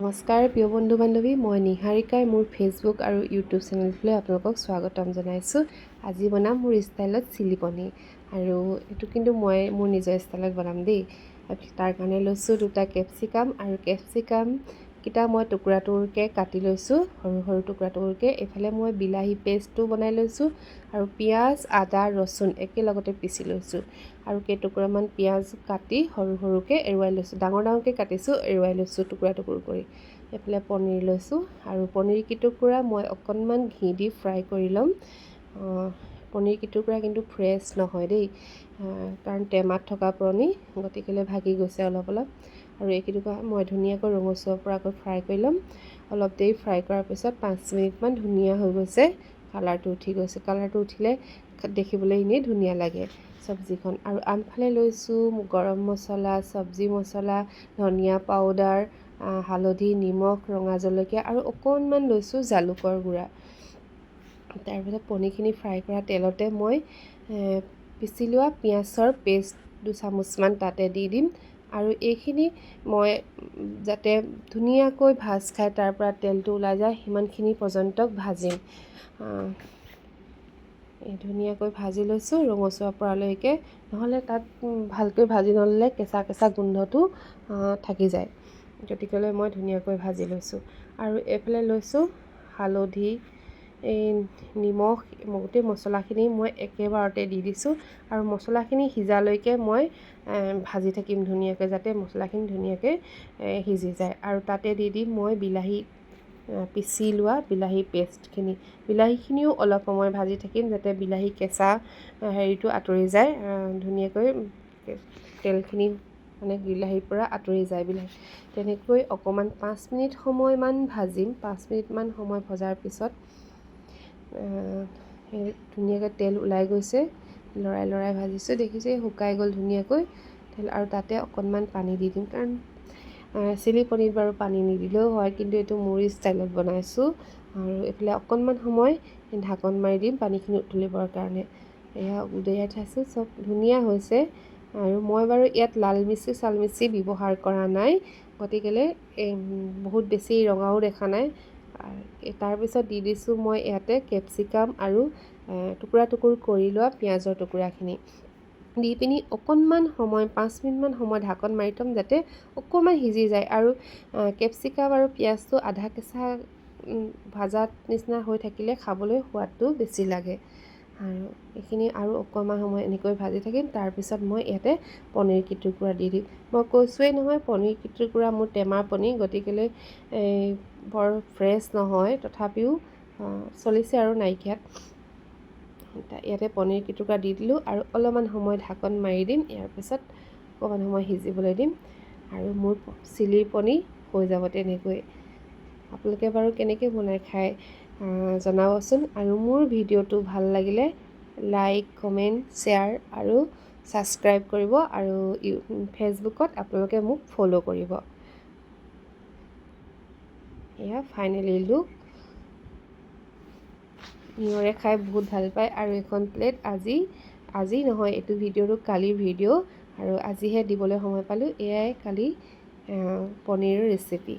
নমস্কাৰ প্ৰিয় বন্ধু বান্ধৱী, মই নিহাৰিকাই মোৰ ফেচবুক আৰু ইউটিউব চেনেললৈ আপোনালোকক স্বাগতম জনাইছোঁ। আজি বনাম মোৰ ষ্টাইলত চিলি পনীৰ, আৰু এইটো কিন্তু মই মোৰ নিজৰ ষ্টাইলত বনাম দেই। তাৰ কাৰণে লৈছোঁ 2টা কেপচিকাম, আৰু কেপচিকামকেইটা মই টুকুৰা টুকুৰকৈ কাটি লৈছোঁ, সৰু সৰু টুকুৰা টুকুৰকৈ। এইফালে মই বিলাহী পেষ্টটো বনাই লৈছোঁ, আৰু পিঁয়াজ আদা ৰচুন একেলগতে পিচি লৈছোঁ, আৰু কেইটুকুৰামান পিঁয়াজ কাটি সৰু সৰুকৈ এৰুৱাই লৈছোঁ, ডাঙৰ ডাঙৰকৈ কাটিছোঁ, এৰুৱাই লৈছোঁ টুকুৰা টুকুৰ কৰি। এইফালে পনীৰ লৈছোঁ, আৰু পনীৰ কেইটুকুৰা মই অকণমান ঘি দি ফ্ৰাই কৰি ল'ম। পনীৰ কেইটুকুৰা কিন্তু ফ্ৰেছ নহয় দেই, কাৰণ টেমাত থকা পনীৰ, গতিকেলৈ ভাগি গৈছে অলপ অলপ। আৰু এইকেইটুকুৰা মই ধুনীয়াকৈ ৰঙচুৱাৰ পৰাকৈ ফ্ৰাই কৰি ল'ম। অলপ দেৰি ফ্ৰাই কৰাৰ পিছত 5 মিনিটমান ধুনীয়া হৈ গৈছে, কালাৰটো উঠি গৈছে। কালাৰটো উঠিলে দেখিবলৈ এনেই ধুনীয়া লাগে চব্জিখন। আৰু আনফালে লৈছোঁ গৰম মছলা, চব্জি মছলা, ধনিয়া পাউডাৰ, হালধি, নিমখ, ৰঙা জলকীয়া, আৰু অকণমান লৈছোঁ জালুকৰ গুড়া। তাৰপিছত পনীৰখিনি ফ্ৰাই কৰা তেলতে মই পিচি লোৱা পিঁয়াজৰ পেষ্ট 2 চামুচমান তাতে দি দিম। আৰু এইখিনি মই যাতে ধুনীয়াকৈ ভাজ খাই তাৰ পৰা তেলটো ওলাই যায় সিমানখিনি পৰ্যন্ত ভাজিম। ধুনীয়াকৈ ভাজি লৈছোঁ ৰঙচুৱা পৰালৈকে, নহ'লে তাত ভালকৈ ভাজি নল'লে কেঁচা কেঁচা গোন্ধটো থাকি যায়, গতিকেলৈ মই ধুনীয়াকৈ ভাজি লৈছোঁ। আৰু এইফালে লৈছোঁ হালধি, নিমখ, গোটেই মছলাখিনি মই একেবাৰতে দি দিছোঁ, আৰু মছলাখিনি সিজালৈকে মই ভাজি থাকিম ধুনীয়াকৈ, যাতে মছলাখিনি ধুনীয়াকৈ সিজি যায়। আৰু তাতে দি দিম মই বিলাহী, পিচি লোৱা বিলাহী পেষ্টখিনি। বিলাহীখিনিও অলপ সময় ভাজি থাকিম, যাতে বিলাহী কেঁচা হেৰিটো আঁতৰি যায়, ধুনীয়াকৈ তেলখিনি মানে বিলাহীৰ পৰা আঁতৰি যায় বিলাহী। তেনেকৈ অকণমান 5 মিনিট সময়মান ভাজিম। 5 মিনিটমান সময় ভজাৰ পিছত ধুনীয়াকৈ তেল ওলাই গৈছে, লৰাই লৰাই ভাজিছোঁ, দেখিছে শুকাই গ'ল ধুনীয়াকৈ তেল। আৰু তাতে অকণমান পানী দি দিম, কাৰণ চিলি পনীৰত বাৰু পানী নিদিলেও হয়, কিন্তু এইটো মোৰ ষ্টাইলত বনাইছোঁ। আৰু এইফালে অকণমান সময় ঢাকন মাৰি দিম পানীখিনি উতলিবৰ কাৰণে। এয়া উলিয়াই থৈছোঁ, চব ধুনীয়া হৈছে। আৰু মই বাৰু ইয়াত লাল মিচি চালমিচি ব্যৱহাৰ কৰা নাই, গতিকেলৈ বহুত বেছি ৰঙাও দেখা নাই। তাৰপিছত দি দিছোঁ মই ইয়াতে কেপচিকাম আৰু টুকুৰা টুকুৰ কৰি লোৱা পিঁয়াজৰ টুকুৰাখিনি দি পিনি অকণমান সময় 5 মিনিটমান সময় ঢাকন মাৰি থ'ম, যাতে অকণমান সিজি যায়। আৰু কেপচিকাম আৰু পিঁয়াজটো আধা কেঁচা ভাজাত নিচিনা হৈ থাকিলে খাবলৈ সোৱাদটো বেছি লাগে। আৰু এইখিনি আৰু অকণমান সময় এনেকৈ ভাজি থাকিম। তাৰপিছত মই ইয়াতে পনীৰ কেইটুকুৰা দি দিম। মই কৈছোঁৱেই নহয়, পনীৰ কেইটুকুৰা মোৰ টেমাৰ পনীৰ, গতিকেলৈ বৰ ফ্ৰেছ নহয়, তথাপিও চলিছে আৰু নাইকিয়াত। ইয়াতে পনীৰ কেইটুকুৰা দি দিলোঁ, আৰু অলপমান সময় ঢাকন মাৰি দিম। ইয়াৰ পিছত অকণমান সময় সিজিবলৈ দিম, আৰু মোৰ চিলি পনীৰ হৈ যাব তেনেকৈ। আপোনালোকে বাৰু কেনেকৈ বনাই খায় জনাবচোন। আৰু মোৰ ভিডিঅ'টো ভাল লাগিলে লাইক, কমেণ্ট, শ্বেয়াৰ আৰু ছাবস্ক্ৰাইব কৰিব, আৰু ফেচবুকত আপোনালোকে মোক ফ'ল' কৰিব। এয়া ফাইনেলি লুক। ইহঁতে খাই বহুত ভাল পায়। আৰু এখন প্লেট আজি নহয়, এইটো ভিডিঅ'টো কালিৰ ভিডিঅ', আৰু আজিহে দিবলৈ সময় পালোঁ। এয়াই কালি পনীৰৰ ৰেচিপি।